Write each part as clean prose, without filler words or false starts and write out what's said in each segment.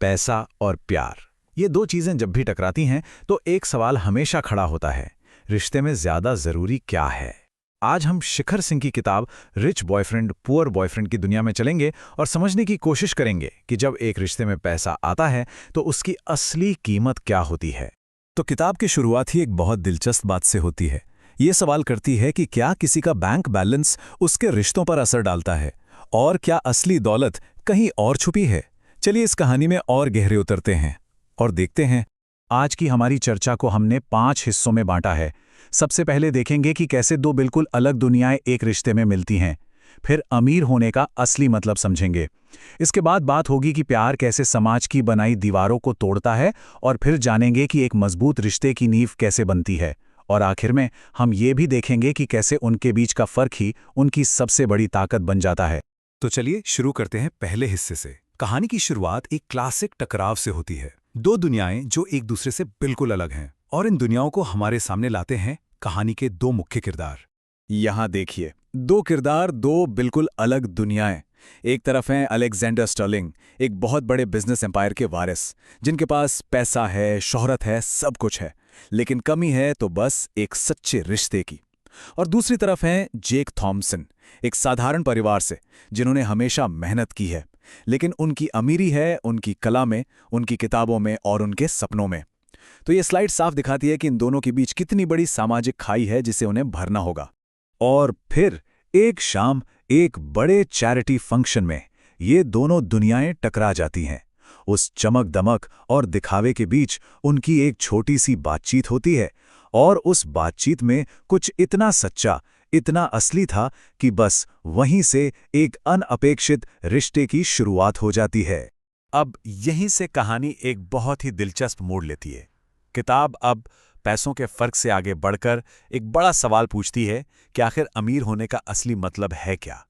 पैसा और प्यार, ये दो चीजें जब भी टकराती हैं तो एक सवाल हमेशा खड़ा होता है, रिश्ते में ज्यादा जरूरी क्या है। आज हम शिखर सिंह की किताब रिच बॉयफ्रेंड पुअर बॉयफ्रेंड की दुनिया में चलेंगे और समझने की कोशिश करेंगे कि जब एक रिश्ते में पैसा आता है तो उसकी असली कीमत क्या होती है। तो किताब की शुरुआत ही एक बहुत दिलचस्प बात से होती है। ये सवाल करती है कि क्या किसी का बैंक बैलेंस उसके रिश्तों पर असर डालता है, और क्या असली दौलत कहीं और छुपी है। चलिए इस कहानी में और गहरे उतरते हैं और देखते हैं। आज की हमारी चर्चा को हमने 5 हिस्सों में बांटा है। सबसे पहले देखेंगे कि कैसे दो बिल्कुल अलग दुनियाएं एक रिश्ते में मिलती हैं। फिर अमीर होने का असली मतलब समझेंगे। इसके बाद बात होगी कि प्यार कैसे समाज की बनाई दीवारों को तोड़ता है, और फिर जानेंगे कि एक मजबूत रिश्ते की नींव कैसे बनती है। और आखिर में हम ये भी देखेंगे कि कैसे उनके बीच का फर्क ही उनकी सबसे बड़ी ताकत बन जाता है। तो चलिए शुरू करते हैं पहले हिस्से से। कहानी की शुरुआत एक क्लासिक टकराव से होती है। दो दुनियाएं जो एक दूसरे से बिल्कुल अलग हैं, और इन दुनियाओं को हमारे सामने लाते हैं कहानी के दो मुख्य किरदार। यहाँ देखिए, दो किरदार, दो बिल्कुल अलग दुनियाएं। एक तरफ हैं अलेक्जेंडर स्टर्लिंग, एक बहुत बड़े बिजनेस एम्पायर के वारिस, जिनके पास पैसा है, शोहरत है, सब कुछ है, लेकिन कमी है तो बस एक सच्चे रिश्ते की। और दूसरी तरफ हैं जेक थॉमसन, एक साधारण परिवार से, जिन्होंने हमेशा मेहनत की है, लेकिन उनकी अमीरी है उनकी कला में, उनकी किताबों में और उनके सपनों में। तो ये स्लाइड साफ दिखाती है कि इन दोनों के बीच कितनी बड़ी सामाजिक खाई है जिसे उन्हें भरना होगा। और फिर एक शाम एक बड़े चैरिटी फंक्शन में ये दोनों दुनियाएं टकरा जाती हैं। उस चमक दमक और दिखावे के बीच उनकी एक छोटी सी बातचीत होती है, और उस बातचीत में कुछ इतना सच्चा, इतना असली था कि बस वहीं से एक अनअपेक्षित रिश्ते की शुरुआत हो जाती है। अब यहीं से कहानी एक बहुत ही दिलचस्प मोड़ लेती है। किताब अब पैसों के फर्क से आगे बढ़कर एक बड़ा सवाल पूछती है कि आखिर अमीर होने का असली मतलब है क्या।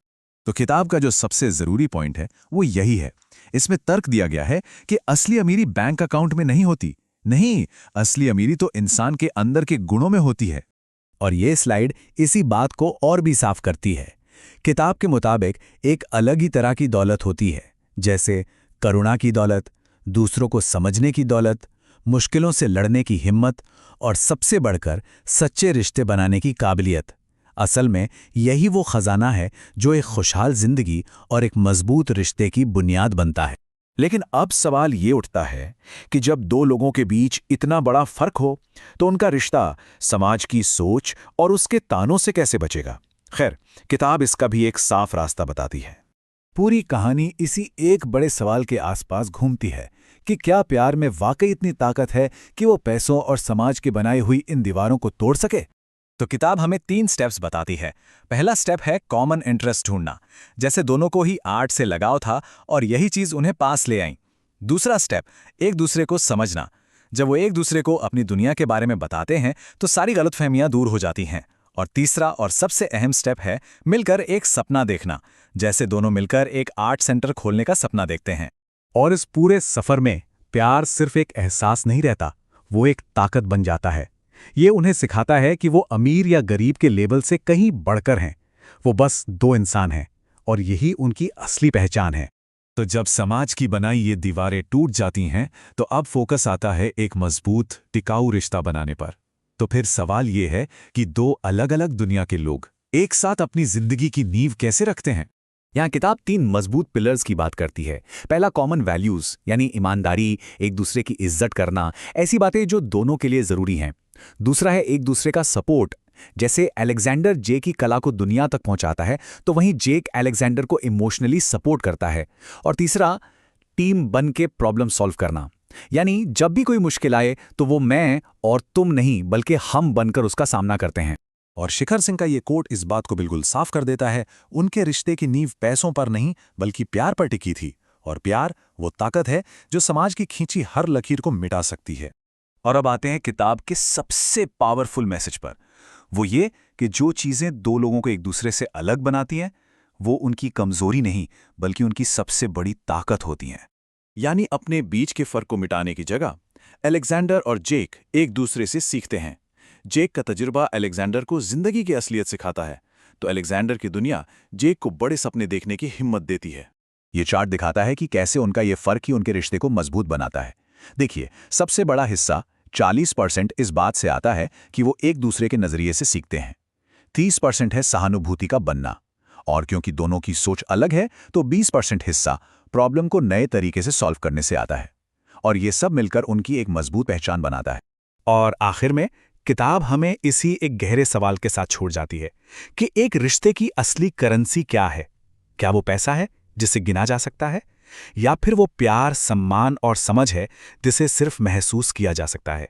तो किताब का जो सबसे जरूरी पॉइंट है वो यही है। इसमें तर्क दिया गया है कि असली अमीरी बैंक अकाउंट में नहीं होती। नहीं, असली अमीरी तो इंसान के अंदर के गुणों में होती है। और ये स्लाइड इसी बात को और भी साफ करती है। किताब के मुताबिक एक अलग ही तरह की दौलत होती है, जैसे करुणा की दौलत, दूसरों को समझने की दौलत, मुश्किलों से लड़ने की हिम्मत, और सबसे बढ़कर सच्चे रिश्ते बनाने की काबिलियत। असल में यही वो खजाना है जो एक खुशहाल जिंदगी और एक मजबूत रिश्ते की बुनियाद बनता है। लेकिन अब सवाल ये उठता है कि जब दो लोगों के बीच इतना बड़ा फर्क हो तो उनका रिश्ता समाज की सोच और उसके तानों से कैसे बचेगा। खैर, किताब इसका भी एक साफ रास्ता बताती है। पूरी कहानी इसी एक बड़े सवाल के आसपास घूमती है कि क्या प्यार में वाकई इतनी ताकत है कि वो पैसों और समाज की बनाई हुई इन दीवारों को तोड़ सके। तो किताब हमें 3 स्टेप्स बताती है। पहला स्टेप है कॉमन इंटरेस्ट ढूंढना, जैसे दोनों को ही आर्ट से लगाव था और यही चीज उन्हें पास ले आई। दूसरा स्टेप, एक दूसरे को समझना। जब वो एक दूसरे को अपनी दुनिया के बारे में बताते हैं तो सारी गलतफहमियां दूर हो जाती हैं। और तीसरा और सबसे अहम स्टेप है मिलकर एक सपना देखना, जैसे दोनों मिलकर एक आर्ट सेंटर खोलने का सपना देखते हैं। और इस पूरे सफर में प्यार सिर्फ एक एहसास नहीं रहता, वो एक ताकत बन जाता है। ये उन्हें सिखाता है कि वो अमीर या गरीब के लेबल से कहीं बढ़कर हैं। वो बस दो इंसान हैं, और यही उनकी असली पहचान है। तो जब समाज की बनाई ये दीवारें टूट जाती हैं तो अब फोकस आता है एक मजबूत, टिकाऊ रिश्ता बनाने पर। तो फिर सवाल ये है कि दो अलग अलग दुनिया के लोग एक साथ अपनी जिंदगी की नींव कैसे रखते हैं। यहाँ किताब 3 मजबूत पिलर्स की बात करती है। पहला, कॉमन वैल्यूज, यानी ईमानदारी, एक दूसरे की इज्जत करना, ऐसी बातें जो दोनों के लिए जरूरी हैं। दूसरा है एक दूसरे का सपोर्ट, जैसे अलेक्जेंडर जे की कला को दुनिया तक पहुंचाता है तो वहीं जेक अलेक्जेंडर को इमोशनली सपोर्ट करता है। और तीसरा, टीम बन के प्रॉब्लम सॉल्व करना, यानी जब भी कोई मुश्किल आए तो वो मैं और तुम नहीं बल्कि हम बनकर उसका सामना करते हैं। और शिखर सिंह का ये कोट इस बात को बिल्कुल साफ कर देता है। उनके रिश्ते की नींव पैसों पर नहीं बल्कि प्यार पर टिकी थी, और प्यार वो ताकत है जो समाज की खींची हर लकीर को मिटा सकती है। और अब आते हैं किताब के सबसे पावरफुल मैसेज पर। वो ये कि जो चीजें दो लोगों को एक दूसरे से अलग बनाती हैं वो उनकी कमजोरी नहीं बल्कि उनकी सबसे बड़ी ताकत होती हैं। यानी अपने बीच के फर्क को मिटाने की जगह अलेक्जेंडर और जेक एक दूसरे से सीखते हैं। जेक का तजुर्बा अलेक्जेंडर को जिंदगी की असलियत सिखाता है, तो अलेक्जेंडर की दुनिया जेक को बड़े सपने देखने की हिम्मत देती है। ये चार्ट दिखाता है कि कैसे उनका ये फर्क ही उनके रिश्ते को मजबूत बनाता है। देखिए, सबसे बड़ा हिस्सा 40% इस बात से आता है कि वो एक दूसरे के नजरिए से सीखते हैं। 30% है सहानुभूति का बनना, और क्योंकि दोनों की सोच अलग है तो 20% हिस्सा प्रॉब्लम को नए तरीके से सॉल्व करने से आता है। और ये सब मिलकर उनकी एक मजबूत पहचान बनाता है। और आखिर में किताब हमें इसी एक गहरे सवाल के साथ छोड़ जाती है कि एक रिश्ते की असली करेंसी क्या है। क्या वो पैसा है जिसे गिना जा सकता है, या फिर वो प्यार, सम्मान और समझ है जिसे सिर्फ महसूस किया जा सकता है।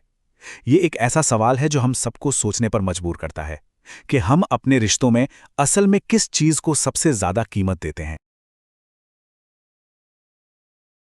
ये एक ऐसा सवाल है जो हम सबको सोचने पर मजबूर करता है कि हम अपने रिश्तों में असल में किस चीज को सबसे ज्यादा कीमत देते हैं।